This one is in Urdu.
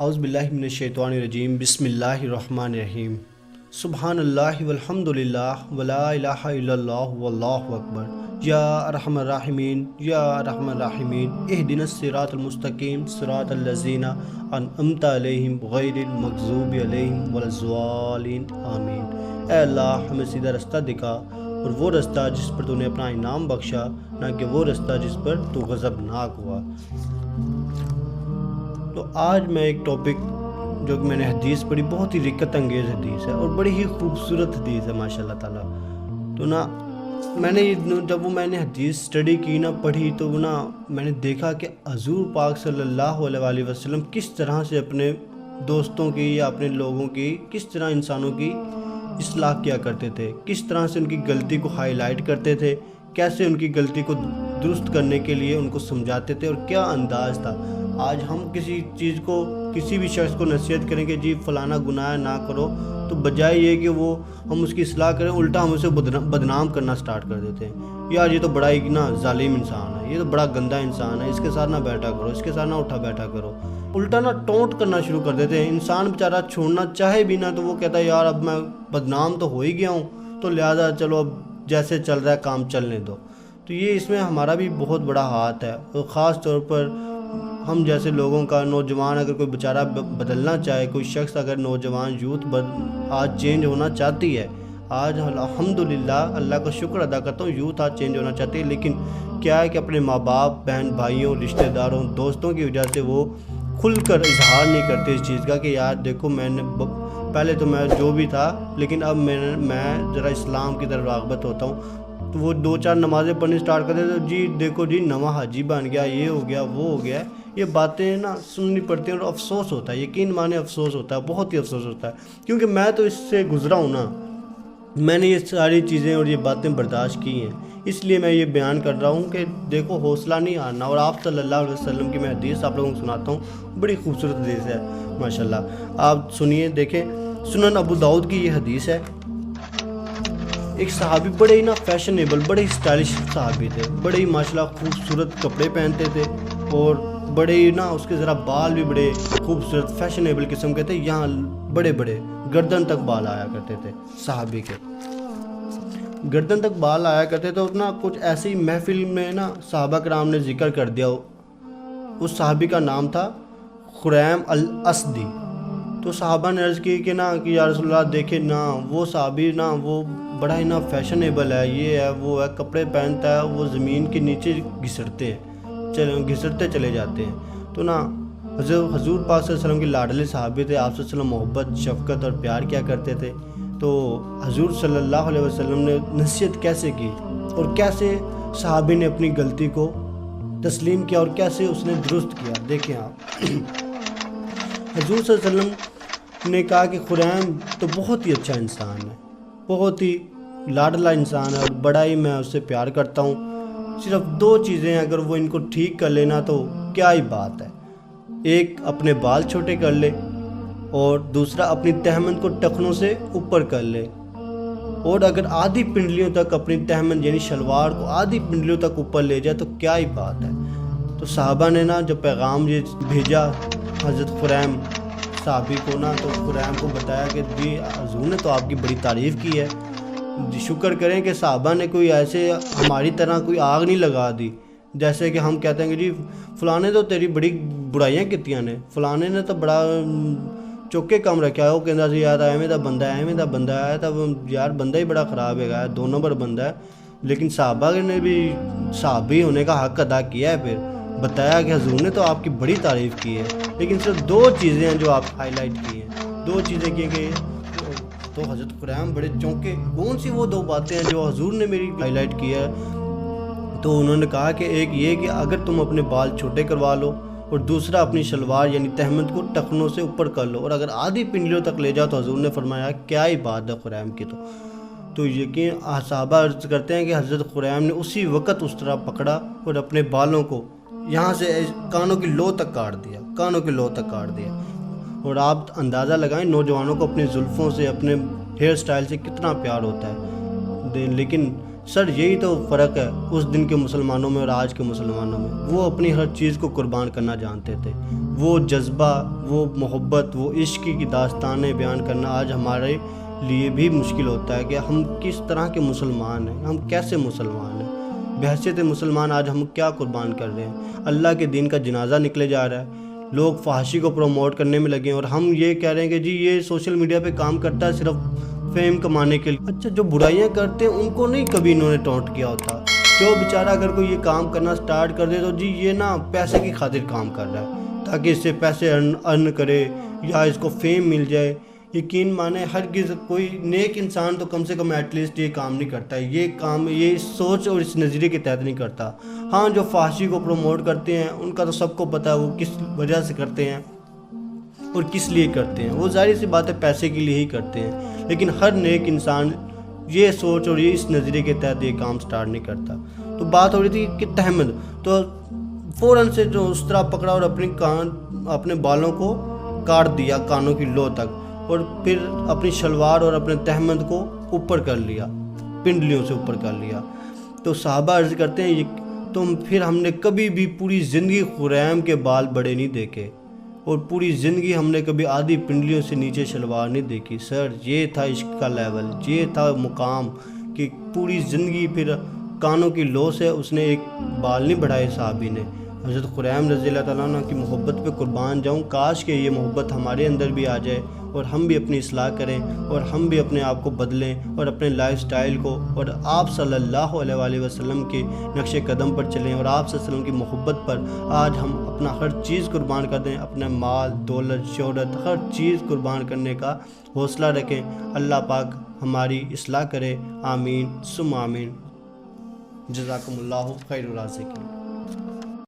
اعوذ باللہ من الشیطان الرجیم بسم اللہ الرحمن الرحیم سبحان اللہ والحمد للہ ولا الہ الا اللہ واللہ اکبر یا ارحم الراحمین یا ارحم الراحمین اہدنا الصراط المستقیم صراط الذین انعمت علیہم غیر المغضوب علیہم ولا الضالین آمین۔ اے اللہ ہمیں سیدھا رستہ دکھا اور وہ رستہ جس پر تو نے اپنا انعام بخشا، نہ کہ وہ رستہ جس پر تو غضبناک ہوا۔ تو آج میں ایک ٹاپک جو کہ میں نے حدیث پڑھی، بہت ہی رکت انگیز حدیث ہے اور بڑی ہی خوبصورت حدیث ہے ماشاء اللہ تعالیٰ۔ تو میں نے جب میں نے حدیث اسٹڈی کی پڑھی تو میں نے دیکھا کہ حضور پاک صلی اللہ علیہ وسلم کس طرح سے اپنے دوستوں کی یا اپنے لوگوں کی، کس طرح انسانوں کی اصلاح کیا کرتے تھے، کس طرح سے ان کی غلطی کو ہائی لائٹ کرتے تھے، کیسے ان کی غلطی کو درست کرنے کے لیے ان کو سمجھاتے تھے اور کیا انداز تھا۔ آج ہم کسی چیز کو، کسی بھی شخص کو نصیحت کریں کہ جی فلانا گناہ نہ کرو، تو بجائے یہ کہ ہم اس کی اصلاح کریں، الٹا ہم اسے بدنام کرنا سٹارٹ کر دیتے ہیں۔ یار یہ تو بڑا ہی ظالم انسان ہے، یہ تو بڑا گندا انسان ہے، اس کے ساتھ نہ بیٹھا کرو، اس کے ساتھ نہ اٹھا بیٹھا کرو، الٹا ٹونٹ کرنا شروع کر دیتے ہیں۔ انسان بیچارہ چھوڑنا چاہے بھی نہ تو وہ کہتا ہے یار اب میں بدنام تو ہو ہی گیا ہوں، تو لہٰذا چلو اب جیسے چل رہا ہے کام چلنے دو۔ تو یہ اس میں ہمارا بھی بہت بڑا ہاتھ ہے، اور خاص طور پر ہم جیسے لوگوں کا، نوجوان اگر کوئی بیچارہ بدلنا چاہے، کوئی شخص اگر نوجوان یوتھ آج چینج ہونا چاہتی ہے، آج الحمدللہ اللہ کا شکر ادا کرتا ہوں یوتھ آج چینج ہونا چاہتی ہے، لیکن کیا ہے کہ اپنے ماں باپ، بہن بھائیوں، رشتہ داروں، دوستوں کی وجہ سے وہ کھل کر اظہار نہیں کرتے اس چیز کا کہ یار دیکھو میں نے پہلے تو میں جو بھی تھا، لیکن اب میں ذرا اسلام کی طرف راغبت ہوتا ہوں۔ تو وہ 2-4 نمازیں پڑھنی سٹارٹ کرتے تو جی دیکھو جی نواں حاجی بن گیا، یہ ہو گیا وہ ہو گیا۔ یہ باتیں سننی پڑتی ہیں اور افسوس ہوتا ہے، یقین مانے افسوس ہوتا ہے، بہت ہی افسوس ہوتا ہے، کیونکہ میں تو اس سے گزرا ہوں میں نے یہ ساری چیزیں اور یہ باتیں برداشت کی ہیں، اس لیے میں یہ بیان کر رہا ہوں کہ دیکھو حوصلہ نہیں ہارنا۔ اور آپ صلی اللہ علیہ وسلم کی میں حدیث آپ لوگوں کو سناتا ہوں، بڑی خوبصورت حدیث ہے ماشاءاللہ، آپ سنیے دیکھیں۔ سنن ابو داؤد کی یہ حدیث ہے۔ ایک صحابی بڑے ہی فیشنیبل، بڑے ہی اسٹائلش صحابی تھے، بڑے ہی ماشاءاللہ خوبصورت کپڑے پہنتے تھے، اور بڑے ہی اس کے ذرا بال بھی بڑے خوبصورت فیشنیبل قسم کے تھے، یہاں بڑے بڑے گردن تک بال آیا کرتے تھے صحابی کے، گردن تک بال آیا کرتے تھے۔ اور کچھ ایسی محفل میں صحابہ کرام نے ذکر کر دیا، اس صحابی کا نام تھا خریم الاسدی۔ تو صحابہ نے عرض کی کہ یا رسول اللہ دیکھیں وہ صحابی وہ بڑا ہی فیشنیبل ہے، یہ ہے وہ ہے، کپڑے پہنتا ہے، وہ زمین کے نیچے گھسرتے چلے جاتے ہیں۔ تو حضور پاک صلی اللہ علیہ وسلم کے لاڈلے صحابی تھے، آپ صلی اللہ علیہ وسلم محبت، شفقت اور پیار کیا کرتے تھے۔ تو حضور صلی اللہ علیہ وسلم نے نصیحت کیسے کی اور کیسے صحابی نے اپنی غلطی کو تسلیم کیا اور کیسے اس نے درست کیا، دیکھیں آپ۔ حضور صلی اللہ علیہ وسلم نے کہا کہ خریم تو بہت ہی اچھا انسان ہے، بہت ہی لاڈلا انسان ہے، اور بڑا ہی میں اس سے پیار کرتا ہوں، صرف 2 چیزیں ہیں، اگر وہ ان کو ٹھیک کر لینا تو کیا ہی بات ہے۔ ایک اپنے بال چھوٹے کر لے، اور دوسرا اپنی تہمند کو ٹخنوں سے اوپر کر لے، اور اگر آدھی پنڈلیوں تک اپنی تہمند یعنی شلوار کو آدھی پنڈلیوں تک اوپر لے جائے تو کیا ہی بات ہے۔ تو صحابہ نے جب پیغام یہ بھیجا حضرت خریم صحابی کو تو خریم کو بتایا کہ جی حضور نے تو آپ کی بڑی تعریف کی ہے، شکر کریں کہ صحابہ نے کوئی ایسے ہماری طرح کوئی آگ نہیں لگا دی، جیسے کہ ہم کہتے ہیں کہ جی فلانے تو تیری بڑی برائیاں کیتیاں نے، فلانے نے تو بڑا چوکے کام رکھا ہے، وہ کہتا سی یار ایویں دا بندہ ہے، ایویں دا بندہ ہے، تو یار بندہ ہی بڑا خراب ہے، 2 نمبر بندہ ہے۔ لیکن صحابہ نے بھی صحابی ہونے کا حق ادا کیا ہے، پھر بتایا کہ حضور نے تو آپ کی بڑی تعریف کی ہے، لیکن صرف 2 چیزیں ہیں جو آپ ہائی لائٹ کی ہیں، 2 چیزیں کی کہ تو حضرت خریم بڑے چونکے، کون سی وہ 2 باتیں ہیں جو حضور نے میری ہائی لائٹ کی ہے؟ تو انہوں نے کہا کہ ایک یہ کہ اگر تم اپنے بال چھوٹے کروا لو، اور دوسرا اپنی شلوار یعنی تہمند کو ٹخنوں سے اوپر کر لو، اور اگر آدھی پنڈلیوں تک لے جاؤ تو حضور نے فرمایا کیا ہی بات ہے خریم کی۔ تو یقین صحابہ عرض کرتے ہیں کہ حضرت خریم نے اسی وقت اس طرح پکڑا اور اپنے بالوں کو یہاں سے کانوں کی لو تک کاٹ دیا، کانوں کی لو تک کاٹ دیا۔ اور آپ اندازہ لگائیں نوجوانوں کو اپنی زلفوں سے، اپنے ہیئر سٹائل سے کتنا پیار ہوتا ہے، لیکن سر یہی تو فرق ہے اس دن کے مسلمانوں میں اور آج کے مسلمانوں میں. وہ اپنی ہر چیز کو قربان کرنا جانتے تھے. وہ جذبہ، وہ محبت، وہ عشق کی داستانیں بیان کرنا آج ہمارے لیے بھی مشکل ہوتا ہے کہ ہم کس طرح کے مسلمان ہیں، ہم کیسے مسلمان ہیں. بحیثیت مسلمان آج ہم کیا قربان کر رہے ہیں؟ اللہ کے دین کا جنازہ نکلے جا رہا ہے، لوگ فحاشی کو پروموٹ کرنے میں لگے ہیں، اور ہم یہ کہہ رہے ہیں کہ جی یہ سوشل میڈیا پہ کام کرتا ہے صرف فیم کمانے کے لیے. اچھا، جو برائیاں کرتے ہیں ان کو نہیں کبھی انہوں نے ٹونٹ کیا ہوتا. جو بیچارہ اگر کوئی یہ کام کرنا سٹارٹ کر دے تو جی یہ نا پیسے کی خاطر کام کر رہا ہے تاکہ اس سے پیسے ارن کرے یا اس کو فیم مل جائے. یقین مانے ہرگز کوئی نیک انسان تو کم سے کم ایٹ لیسٹ یہ کام نہیں کرتا ہے، یہ کام یہ سوچ اور اس نظریے کے تحت نہیں کرتا. ہاں، جو فحاشی کو پروموٹ کرتے ہیں ان کا تو سب کو پتہ ہے وہ کس وجہ سے کرتے ہیں اور کس لیے کرتے ہیں. وہ ظاہر سی بات ہے پیسے کے لیے ہی کرتے ہیں، لیکن ہر نیک انسان یہ سوچ اور یہ اس نظریے کے تحت یہ کام سٹارٹ نہیں کرتا. تو بات ہو رہی تھی کہ تحمد تو فوراً سے جو اس طرح پکڑا اور اپنے بالوں کو کاٹ دیا کانوں کی لو تک، اور پھر اپنی شلوار اور اپنے تہمد کو اوپر کر لیا، پنڈلیوں سے اوپر کر لیا. تو صحابہ عرض کرتے ہیں تم پھر ہم نے کبھی بھی پوری زندگی خریم کے بال بڑے نہیں دیکھے، اور پوری زندگی ہم نے کبھی آدھی پنڈلیوں سے نیچے شلوار نہیں دیکھی. سر یہ تھا عشق کا لیول، یہ تھا مقام کہ پوری زندگی پھر کانوں کی لو سے اس نے ایک بال نہیں بڑھائے صحابی نے. حضرت خریم رضی اللہ تعالیٰ عنہ کی محبت پہ قربان جاؤں. کاش کہ یہ محبت ہمارے اندر بھی آ جائے اور ہم بھی اپنی اصلاح کریں اور ہم بھی اپنے آپ کو بدلیں اور اپنے لائف سٹائل کو اور آپ صلی اللہ علیہ وآلہ وسلم کے نقش قدم پر چلیں، اور آپ صلی اللہ علیہ وسلم کی محبت پر آج ہم اپنا ہر چیز قربان کر دیں، اپنا مال، دولت، شہرت، ہر چیز قربان کرنے کا حوصلہ رکھیں. اللہ پاک ہماری اصلاح کرے. آمین ثم آمین. جزاکم اللہ خیر الرازقین.